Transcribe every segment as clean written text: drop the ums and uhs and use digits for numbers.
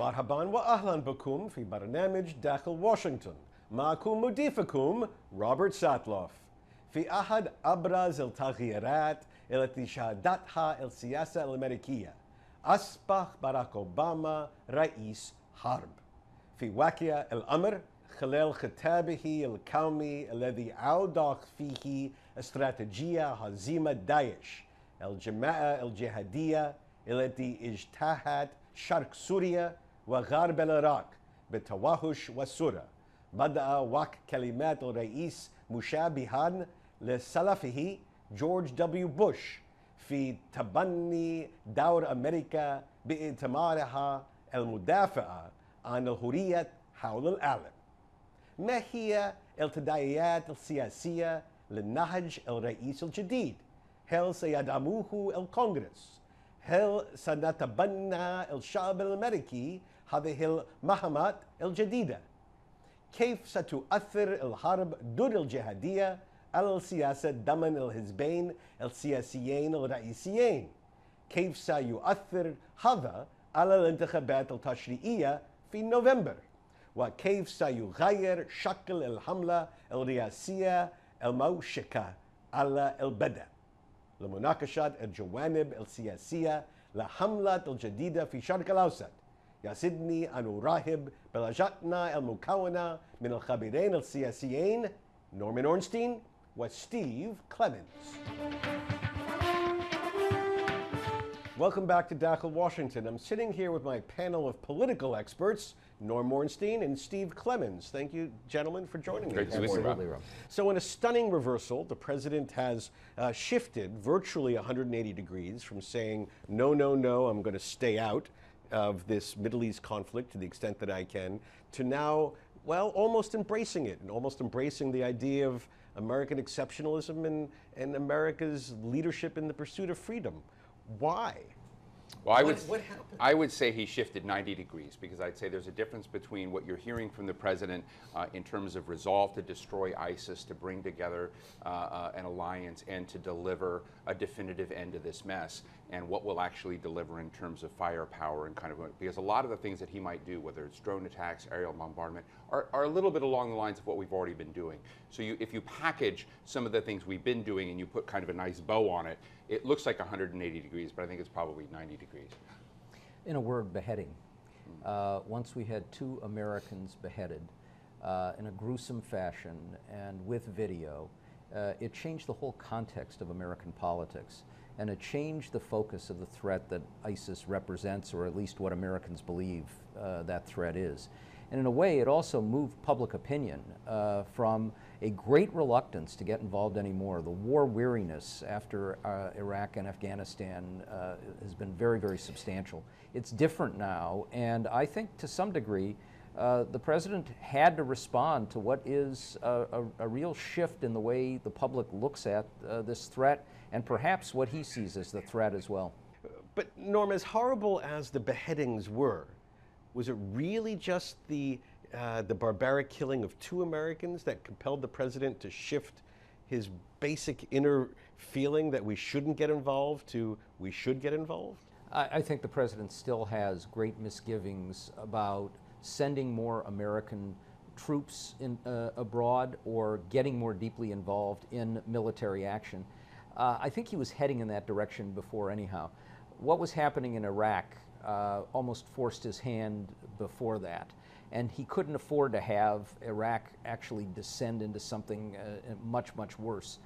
مرحبا وأهلا بكم في برنامج داخل واشنطن. معكم مضيفكم روبرت ساتلوف. في أحد أبرز التغييرات التي شهدتها السياسة الأمريكية، أصبح باراك أوباما رئيس حرب. في واقع الأمر خلال خطابه القومي الذي أوضح فيه استراتيجية هزيمة داعش، الجماعة الجهادية التي اجتاحت شرق سوريا وغرب العراق بالتوحش والسرعة، بدأ وقت كلمات الرئيس مشابها لسلفه جورج دبليو بوش في تبني دور أمريكا بائتمارها المدافعة عن الحرية حول العالم. ما هي التداعيات السياسية للنهج الرئيس الجديد؟ هل سيدعمه الكونغرس؟ هل سنتبنى الشعب الأمريكي هذه المهمات الجديدة؟ كيف ستؤثر الحرب ضد الجهادية على السياسة ضمن الحزبين السياسيين الرئيسيين؟ كيف سيؤثر هذا على الانتخابات التشريعية في نوفمبر؟ وكيف سيغير شكل الحملة الرئاسية الموشكة على البلد؟ لمناقشة الجوانب السياسية لحملة الجديدة في الشرق الأوسط، يسعدني أن أرحب بلجنتنا المكونة من الخبيرين السياسيين نورمان أورنستين وستيف كليمنز. Welcome back to Dakhil, Washington. I'm sitting here with my panel of political experts, Norm Ornstein and Steve Clemens. Thank you, gentlemen, for joining me. Great to be here. So in a stunning reversal, the president has shifted virtually 180 degrees from saying, no, no, no, I'm going to stay out of this Middle East conflict to the extent that I can, to now, well, almost embracing it and almost embracing the idea of American exceptionalism and America's leadership in the pursuit of freedom. Why? Well, What happened? I would say he shifted 90 degrees, because I'd say there's a difference between what you're hearing from the president in terms of resolve to destroy ISIS, to bring together an alliance and to deliver a definitive end to this mess, and what will actually deliver in terms of firepower and kind of, because a lot of the things that he might do, whether it's drone attacks, aerial bombardment, are a little bit along the lines of what we've already been doing. So if you package some of the things we've been doing and you put kind of a nice bow on it, it looks like 180 degrees, but I think it's probably 90 degrees. In a word, beheading. Once we had 2 Americans beheaded in a gruesome fashion and with video, it changed the whole context of American politics, and it changed the focus of the threat that ISIS represents, or at least what Americans believe that threat is. And in a way, it also moved public opinion from a great reluctance to get involved anymore. The war weariness after Iraq and Afghanistan has been very, very substantial. It's different now, and I think to some degree, the president had to respond to what is a real shift in the way the public looks at this threat, and perhaps what he sees as the threat as well. But Norm, as horrible as the beheadings were, was it really just the barbaric killing of 2 Americans that compelled the president to shift his basic inner feeling that we shouldn't get involved to we should get involved? I think the president still has great misgivings about sending more American troops abroad or getting more deeply involved in military action. I think he was heading in that direction before anyhow. What was happening in Iraq almost forced his hand before that, and he couldn't afford to have Iraq actually descend into something much, much worse.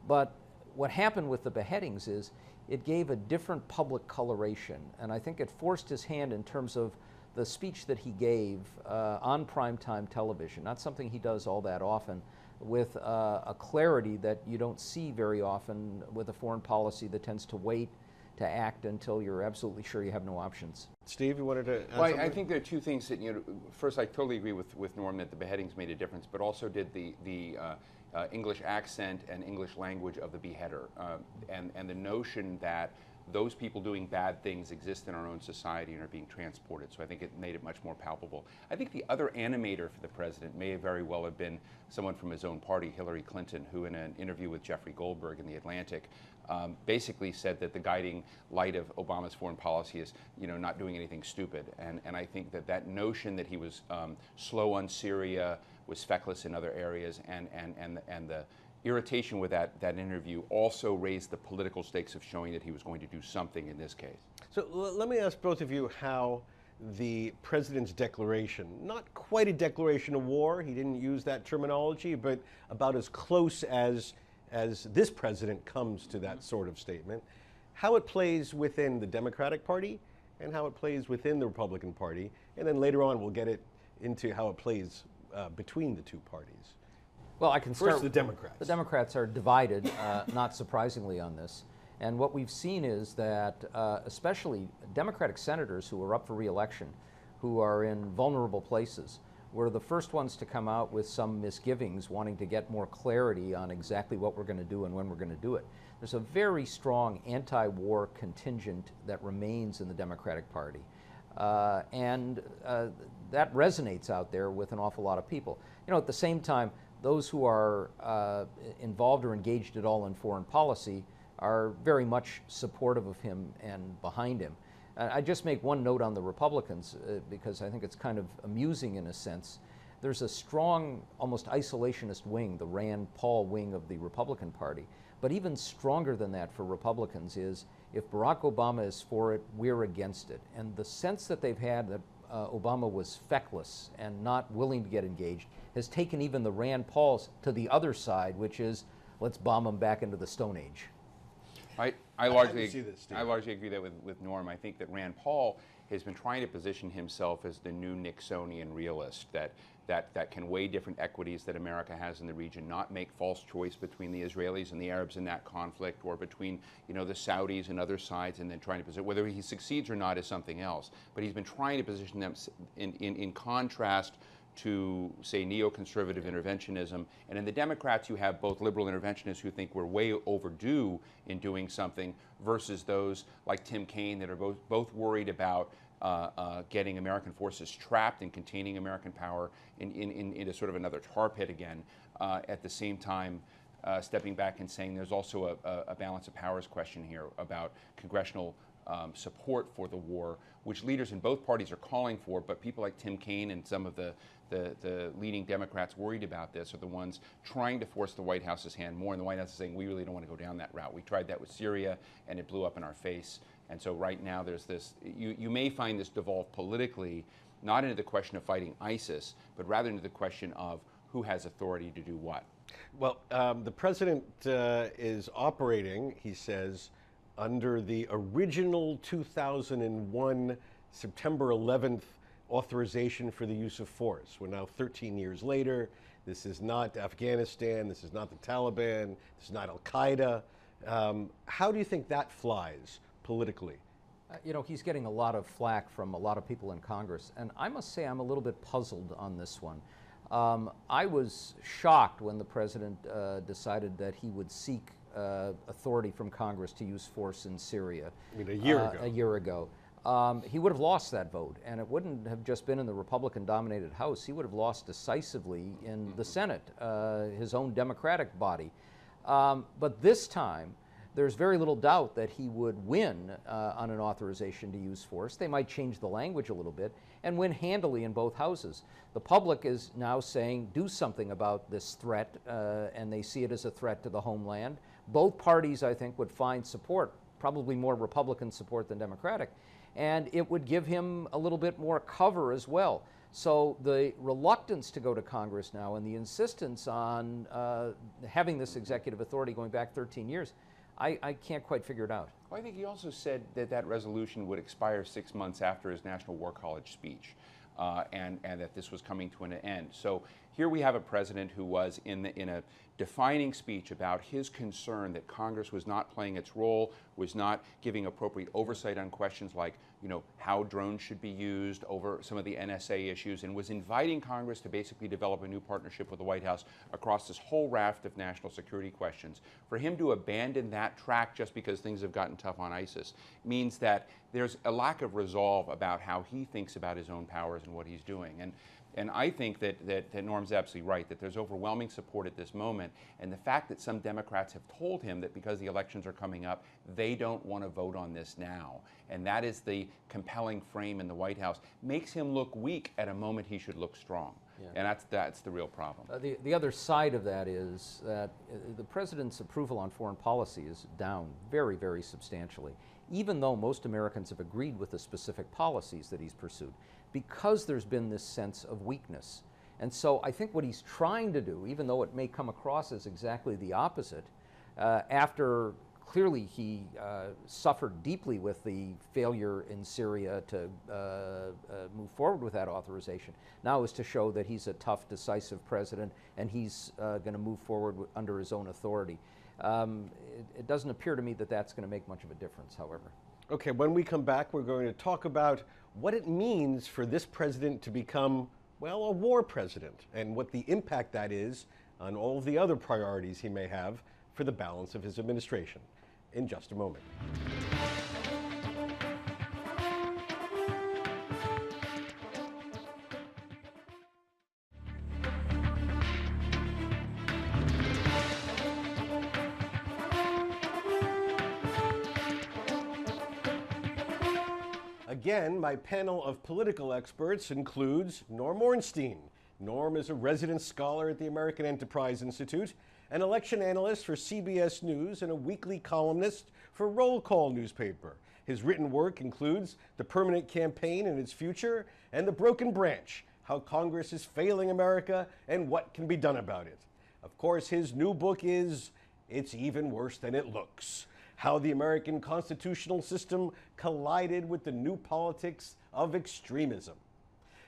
But what happened with the beheadings is it gave a different public coloration, and I think it forced his hand in terms of the speech that he gave on primetime television, not something he does all that often, with a clarity that you don't see very often with a foreign policy that tends to wait to act until you're absolutely sure you have no options. Steve, you wanted to add Well, something? I think there are 2 things that, first I totally agree with Norm that the beheadings made a difference, but also did the English accent and English language of the beheader, and the notion that those people doing bad things exist in our own society and are being transported. So I think it made it much more palpable. I think the other animator for the president may very well have been someone from his own party, Hillary Clinton, who in an interview with Jeffrey Goldberg in The Atlantic basically said that the guiding light of Obama's foreign policy is, not doing anything stupid. And I think that notion that he was slow on Syria, was feckless in other areas, and the irritation with that interview also raised the political stakes of showing that he was going to do something in this case. So let me ask both of you how the president's declaration, not quite a declaration of war, he didn't use that terminology, but about as close as this president comes to that sort of statement, how it plays within the Democratic Party and how it plays within the Republican Party, and then later on we'll get it into how it plays between the two parties. Well, I can start. First, the Democrats. The Democrats are divided, not surprisingly, on this. And what we've seen is that especially Democratic senators who are up for re-election, who are in vulnerable places, were the first ones to come out with some misgivings, wanting to get more clarity on exactly what we're going to do and when we're going to do it. There's a very strong anti-war contingent that remains in the Democratic Party. And that resonates out there with an awful lot of people. At the same time, those who are involved or engaged at all in foreign policy are very much supportive of him and behind him. I just make one note on the Republicans because I think it's kind of amusing in a sense. There's a strong, almost isolationist wing, the Rand Paul wing of the Republican Party. But even stronger than that for Republicans is if Barack Obama is for it, we're against it. And the sense that they've had that Obama was feckless and not willing to get engaged has taken even the Rand Pauls to the other side, which is let's bomb them back into the Stone Age. I largely agree that with Norm. I think that Rand Paul has been trying to position himself as the new Nixonian realist that can weigh different equities that America has in the region, not make false choice between the Israelis and the Arabs in that conflict, or between the Saudis and other sides, and then trying to position whether he succeeds or not is something else. But he's been trying to position them in contrast to, say, neoconservative interventionism. And in the Democrats, you have both liberal interventionists who think we're way overdue in doing something versus those like Tim Kaine that are both worried about getting American forces trapped and containing American power into sort of another tar pit again, at the same time stepping back and saying there's also a balance of powers question here about congressional support for the war, which leaders in both parties are calling for, but people like Tim Kaine and some of the leading Democrats worried about this are the ones trying to force the White House's hand more, and the White House is saying we really don't want to go down that route. We tried that with Syria and it blew up in our face. And so right now there's this, you may find this devolve politically, not into the question of fighting ISIS, but rather into the question of who has authority to do what. Well, the president is operating, he says, under the original 2001 September 11th authorization for the use of force. We're now 13 years later. This is not Afghanistan. This is not the Taliban. This is not Al-Qaeda. How do you think that flies politically? He's getting a lot of flack from a lot of people in Congress, and I must say I'm a little bit puzzled on this one. I was shocked when the president decided that he would seek authority from Congress to use force in Syria. I mean, a year ago. A year ago. He would have lost that vote, and it wouldn't have just been in the Republican-dominated House. He would have lost decisively in the Senate, his own Democratic body. But this time, there's very little doubt that he would win on an authorization to use force. They might change the language a little bit and win handily in both houses. The public is now saying, do something about this threat, and they see it as a threat to the homeland. Both parties, I think, would find support, probably more Republican support than Democratic, and it would give him a little bit more cover as well. So the reluctance to go to Congress now and the insistence on having this executive authority going back 13 years, I can't quite figure it out. Well, I think he also said that resolution would expire 6 months after his National War College speech, and that this was coming to an end. So Here we have a president who was in a defining speech about his concern that Congress was not playing its role, was not giving appropriate oversight on questions like, how drones should be used, over some of the NSA issues, and was inviting Congress to basically develop a new partnership with the White House across this whole raft of national security questions. For him to abandon that track just because things have gotten tough on ISIS means that there's a lack of resolve about how he thinks about his own powers and what he's doing. And I think that Norm's absolutely right, that there's overwhelming support at this moment, and the fact that some Democrats have told him that because the elections are coming up, they don't want to vote on this now. And that is the compelling frame in the White House, makes him look weak at a moment he should look strong. Yeah. And that's the real problem. The other side of that is that the president's approval on foreign policy is down very, very substantially, even though most Americans have agreed with the specific policies that he's pursued, because there's been this sense of weakness. And so I think what he's trying to do, even though it may come across as exactly the opposite, after clearly he suffered deeply with the failure in Syria to move forward with that authorization, now is to show that he's a tough, decisive president, and he's going to move forward under his own authority. It doesn't appear to me that that's going to make much of a difference, however. Okay, when we come back, we're going to talk about what it means for this president to become, well, a war president, and what the impact that is on all of the other priorities he may have for the balance of his administration. In just a moment. Again, my panel of political experts includes Norm Ornstein. Norm is a resident scholar at the American Enterprise Institute, an election analyst for CBS News, and a weekly columnist for Roll Call newspaper. His written work includes The Permanent Campaign and Its Future and The Broken Branch, How Congress is Failing America and What Can Be Done About It. Of course, his new book is It's Even Worse Than It Looks, How the American Constitutional System Collided with the New Politics of Extremism.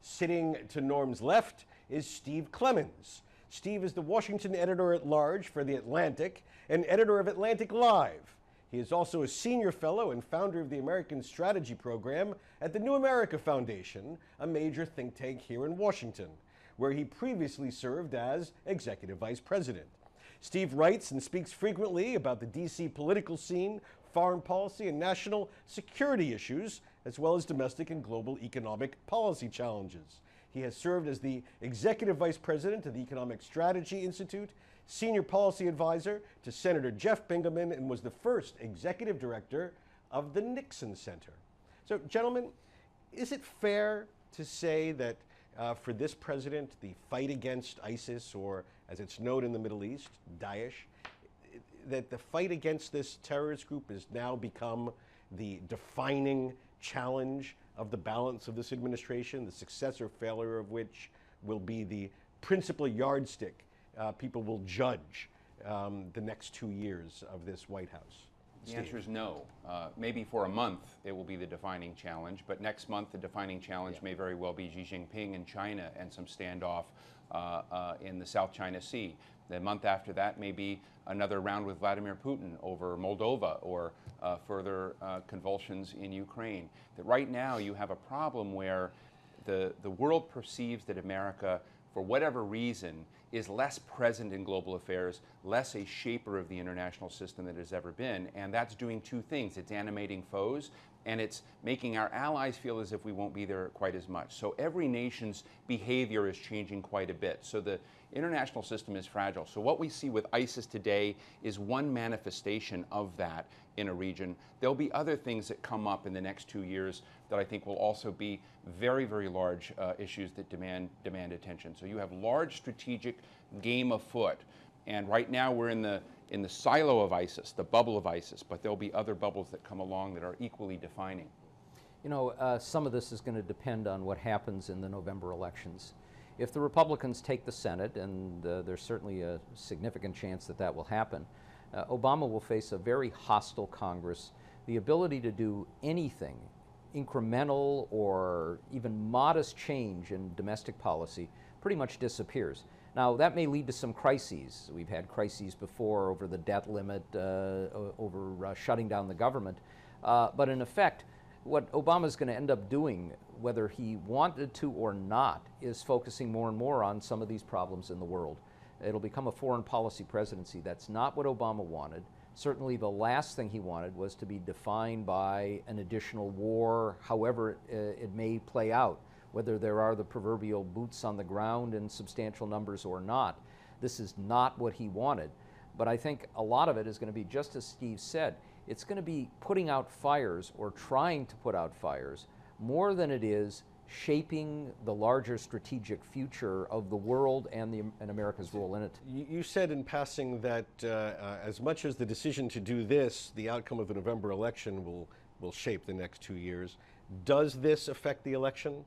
Sitting to Norm's left is Steve Clemons. Steve is the Washington editor-at-large for The Atlantic and editor of Atlantic Live. He is also a senior fellow and founder of the American Strategy Program at the New America Foundation, a major think tank here in Washington, where he previously served as executive vice president. Steve writes and speaks frequently about the D.C. political scene, foreign policy, and national security issues, as well as domestic and global economic policy challenges. He has served as the executive vice president of the Economic Strategy Institute, senior policy advisor to Senator Jeff Bingaman, and was the first executive director of the Nixon Center. So, gentlemen, is it fair to say that for this president, the fight against ISIS, or as it's known in the Middle East, Daesh, that the fight against this terrorist group has now become the defining challenge of the balance of this administration, the success or failure of which will be the principal yardstick people will judge the next 2 years of this White House? The answer is no. Maybe for a month it will be the defining challenge, but next month the defining challenge may very well be Xi Jinping in China and some standoff in the South China Sea. The month after that may be another round with Vladimir Putin over Moldova or further convulsions in Ukraine. That right now you have a problem where the world perceives that America, for whatever reason, is less present in global affairs, less a shaper of the international system than it has ever been, and that's doing two things. It's animating foes, and it's making our allies feel as if we won't be there quite as much. So every nation's behavior is changing quite a bit. So the international system is fragile. So what we see with ISIS today is one manifestation of that in a region. There'll be other things that come up in the next 2 years that I think will also be very, very large issues that demand attention. So you have large strategic game afoot. And right now we're in the silo of ISIS, the bubble of ISIS, but there'll be other bubbles that come along that are equally defining. You know, some of this is going to depend on what happens in the November elections. If the Republicans take the Senate, and there's certainly a significant chance that that will happen, Obama will face a very hostile Congress. The ability to do anything, incremental or even modest change in domestic policy, pretty much disappears. Now, that may lead to some crises. We've had crises before over the debt limit, over shutting down the government. But in effect, what Obama's going to end up doing, whether he wanted to or not, is focusing more and more on some of these problems in the world. It'll become a foreign policy presidency. That's not what Obama wanted. Certainly the last thing he wanted was to be defined by an additional war, however it may play out, whether there are the proverbial boots on the ground in substantial numbers or not. This is not what he wanted. But I think a lot of it is going to be, just as Steve said, it's going to be putting out fires or trying to put out fires more than it is shaping the larger strategic future of the world and America's role in it. You said in passing that as much as the decision to do this, the outcome of the November election will shape the next 2 years. Does this affect the election?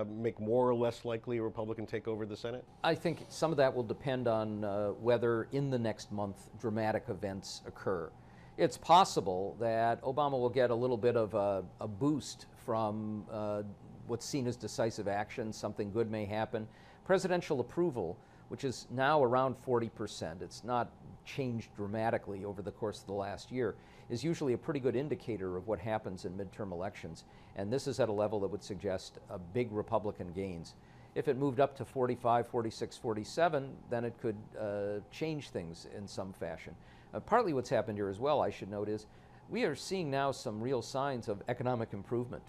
Make more or less likely a Republican take over the Senate? I think some of that will depend on whether in the next month dramatic events occur. It's possible that Obama will get a little bit of a boost from what's seen as decisive action. Something good may happen. Presidential approval, which is now around 40%, it's not changed dramatically over the course of the last year, is usually a pretty good indicator of what happens in midterm elections. And this is at a level that would suggest a big Republican gains. If it moved up to 45, 46, 47, then it could change things in some fashion. Partly what's happened here as well, I should note, is we are seeing now some real signs of economic improvement.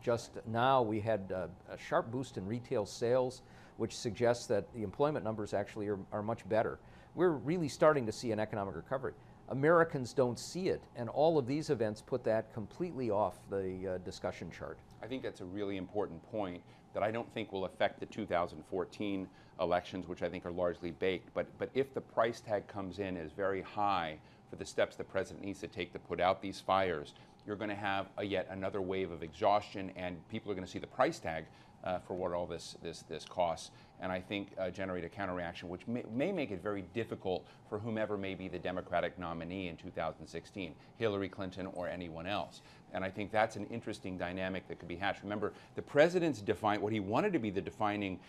Just now we had a sharp boost in retail sales, which suggests that the employment numbers actually are much better. We're really starting to see an economic recovery. Americans don't see it, and all of these events put that completely off the discussion chart. I think that's a really important point that I don't think will affect the 2014 elections, which I think are largely baked. But if the price tag comes in as very high for the steps the president needs to take to put out these fires, you're going to have yet another wave of exhaustion, and people are going to see the price tag for what all this costs, and I think generate a counterreaction, which may make it very difficult for whomever may be the Democratic nominee in 2016, Hillary Clinton or anyone else. And I think that's an interesting dynamic that could be hatched. Remember, the president's what he wanted to be the defining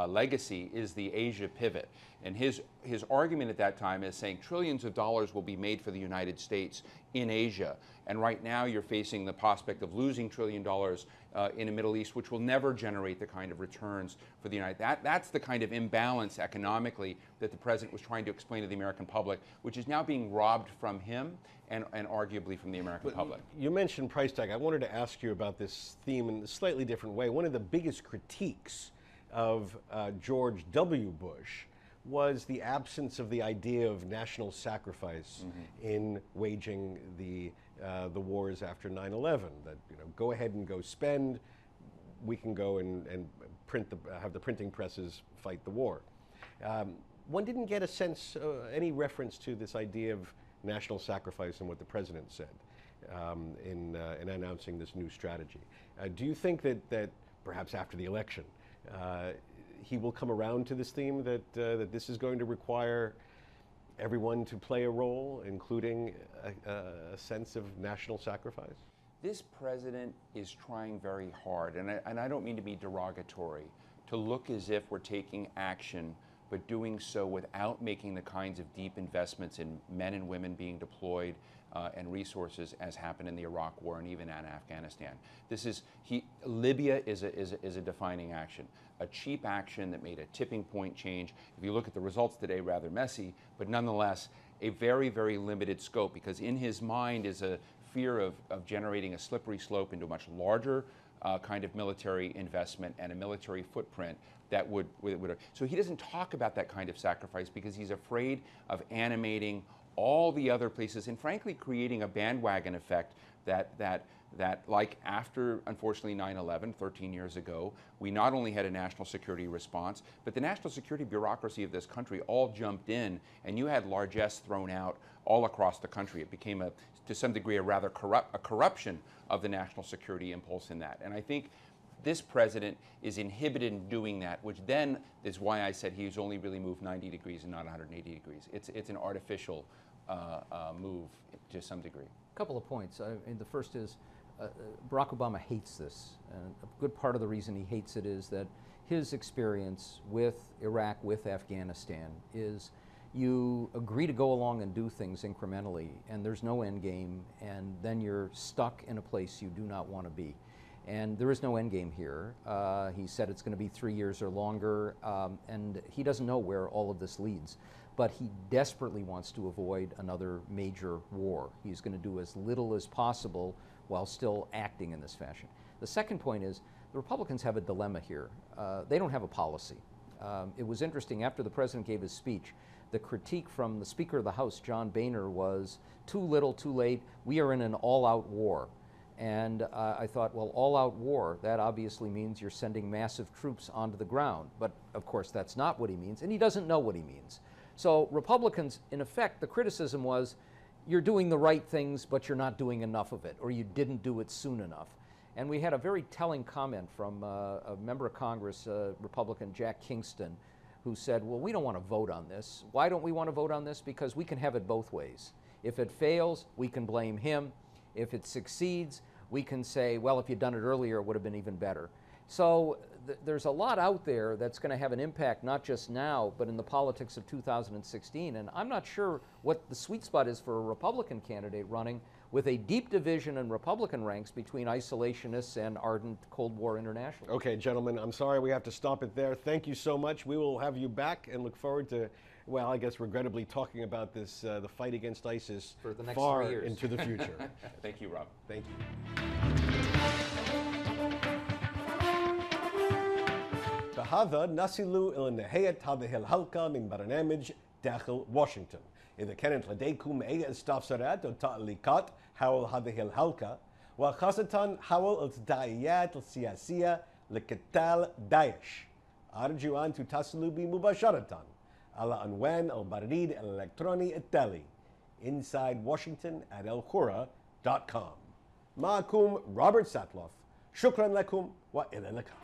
legacy is the Asia pivot. And his argument at that time is saying trillions of dollars will be made for the United States in Asia. And right now you're facing the prospect of losing $1 trillion in the Middle East, which will never generate the kind of returns for the United States. That's the kind of imbalance economically that the president was trying to explain to the American public, which is now being robbed from him and arguably from the American public. You mentioned price tag. I wanted to ask you about this theme in a slightly different way. One of the biggest critiques of George W. Bush was the absence of the idea of national sacrifice in waging the wars after 9/11. That, you know, go ahead and go spend. We can go and have the printing presses fight the war. One didn't get a sense, any reference to this idea of national sacrifice and what the president said in announcing this new strategy. Do you think that perhaps after the election, he will come around to this theme, that this is going to require everyone to play a role, including a sense of national sacrifice? This president is trying very hard, and I don't mean to be derogatory, to look as if we're taking action, but doing so without making the kinds of deep investments in men and women being deployed and resources as happened in the Iraq War and even in Afghanistan. Libya is a defining action, a cheap action that made a tipping point change. If you look at the results today, rather messy, but nonetheless a very, very limited scope, because in his mind is a fear of generating a slippery slope into a much larger kind of military investment and a military footprint that would. So he doesn't talk about that kind of sacrifice because he's afraid of animating all the other places and frankly creating a bandwagon effect that like after, unfortunately, 9/11, 13 years ago, we not only had a national security response, but the national security bureaucracy of this country all jumped in, and you had largesse thrown out all across the country. It became, to some degree, a rather corruption of the national security impulse in that. And I think this president is inhibited in doing that, which then is why I said he's only really moved 90 degrees and not 180 degrees. It's an artificial move to some degree. A couple of points. The first is, Barack Obama hates this, and a good part of the reason he hates it is that his experience with Iraq, with Afghanistan, is you agree to go along and do things incrementally, and there's no end game, and then you're stuck in a place you do not want to be. And there is no end game here. He said it's going to be 3 years or longer, and he doesn't know where all of this leads. But he desperately wants to avoid another major war. He's going to do as little as possible while still acting in this fashion. The second point is the Republicans have a dilemma here. They don't have a policy. It was interesting, after the president gave his speech, the critique from the Speaker of the House, John Boehner, was too little, too late, we are in an all-out war. And I thought, well, all-out war, that obviously means you're sending massive troops onto the ground. But of course, that's not what he means, and he doesn't know what he means. So Republicans, in effect, the criticism was, you're doing the right things, but you're not doing enough of it, or you didn't do it soon enough. And we had a very telling comment from a member of Congress, Republican Jack Kingston, who said, well, we don't want to vote on this. Why don't we want to vote on this? Because we can have it both ways. If it fails, we can blame him. If it succeeds, we can say, well, if you'd done it earlier, it would have been even better. So there's a lot out there that's going to have an impact, not just now, but in the politics of 2016. And I'm not sure what the sweet spot is for a Republican candidate running with a deep division in Republican ranks between isolationists and ardent Cold War internationalists. Okay, gentlemen, I'm sorry we have to stop it there. Thank you so much. We will have you back and look forward to, well, I guess regrettably talking about this, the fight against ISIS for the next far 3 years. into the future. Thank you, Rob. Thank you. بهذا نصل إلى نهاية هذه الحلقة من برنامج داخل واشنطن. إذا كانت لديكم أي استفسارات أو تعليقات حول هذه الحلقة وخاصة حول التداعيات السياسية لقتال داعش، أرجو أن تتصلوا بي مباشرة على عنوان البريد الإلكتروني التالي insidewashington@elkhura.com. معكم روبرت ساتلوف، شكرا لكم وإلى اللقاء.